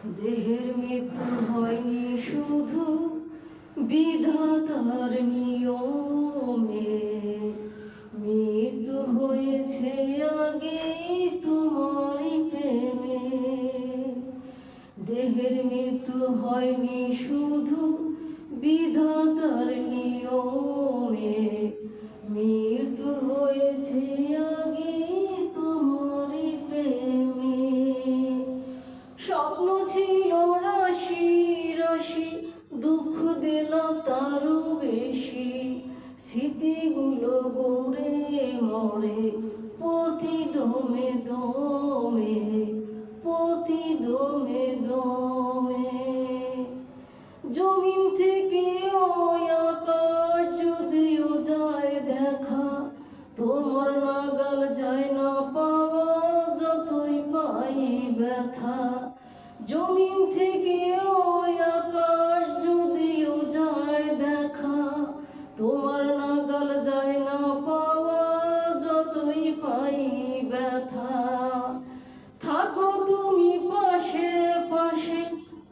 দেহের মৃত্যু হয়নি শুধু বিধাতার নিয়মে, মৃত্যু হয়েছে আগে তোমারই প্রেমে। দেহের মৃত্যু হয়নি শুধু বিধাতার নিয়মে, মৃত্যু হয়েছে আগে তোমারই প্রেমে। স্বপ্ন ছিল রাশি রাশি, দুঃখ দিলা তারও বেশি, স্মৃতিগুলো গড়ে মরে প্রতি দমে দমে, প্রতি দমে দমে। জমিন থেকে ওই আকাশ যদিও যায় দেখা, তোমার নাগাল যায় না পাওয়া যতই পাই ব্যথা। জমিন থেকে ওই আকাশ যদিও যায় দেখা, তোমার নাগাল যায় না পাওয়া যতই পাই ব্যথা। থাকো তুমি পাশে পাশে,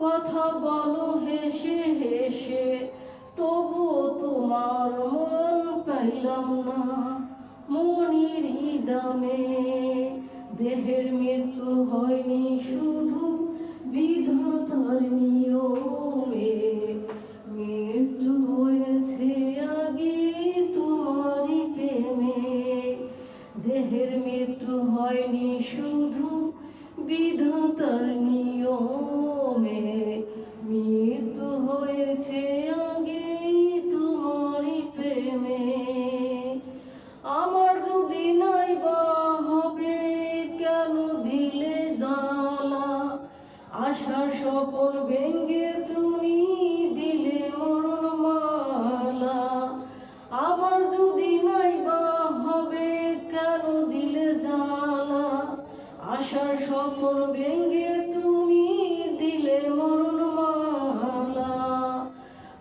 কথা বলো হেসে হেসে, তবুও তোমার মন পাইলাম না মনির দামে। দেহের মৃত্যু হয়নি শুধু বিধাতার নিয়মে, মৃত্যু হয়েছে আগে তোমারই প্রেমে। দেহের মৃত্যু হয়নি শুধু বিধাতার নিয়মে, মৃত্যু হয়েছে আগে তোমারই প্রেমে। আমার যদি নাই বা হবে কেন দিলে জ্বালা, আশার স্বপন ভেঙ্গে তুমি দিলে মরণমালা। আমার যদি নাই বা হবে কেন দিলে জ্বালা, আশার স্বপন ভেঙ্গে তুমি দিলে মরণমালা।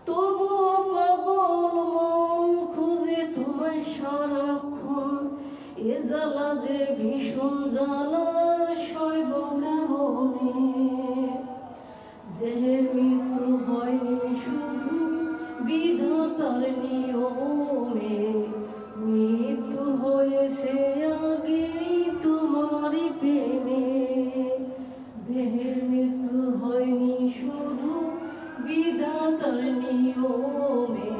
তবুও পাগল মন খুঁজে তোমায় সারাক্ষণ, এ জ্বালা যে ভীষণ জ্বালা সইব কেমনে। দেহের মৃত্যু হয়নি শুধু বিধাতার নিয়মে, মৃত্যু হয়েছে আগে তোমারই প্রেমে। দেহের মৃত্যু হয়নি শুধু বিধাতার নিয়মে,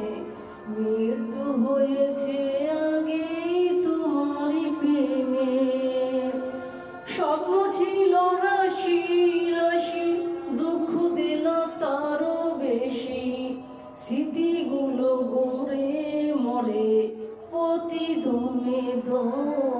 মৃত্যু হয়েছে আগে তোমারই প্রেমে। স্বপ্ন ছিল রাশি রাশি, দুঃখ দিল তারও বেশি, স্মৃতিগুলো গড়ে মরে প্রতি দমে দমে।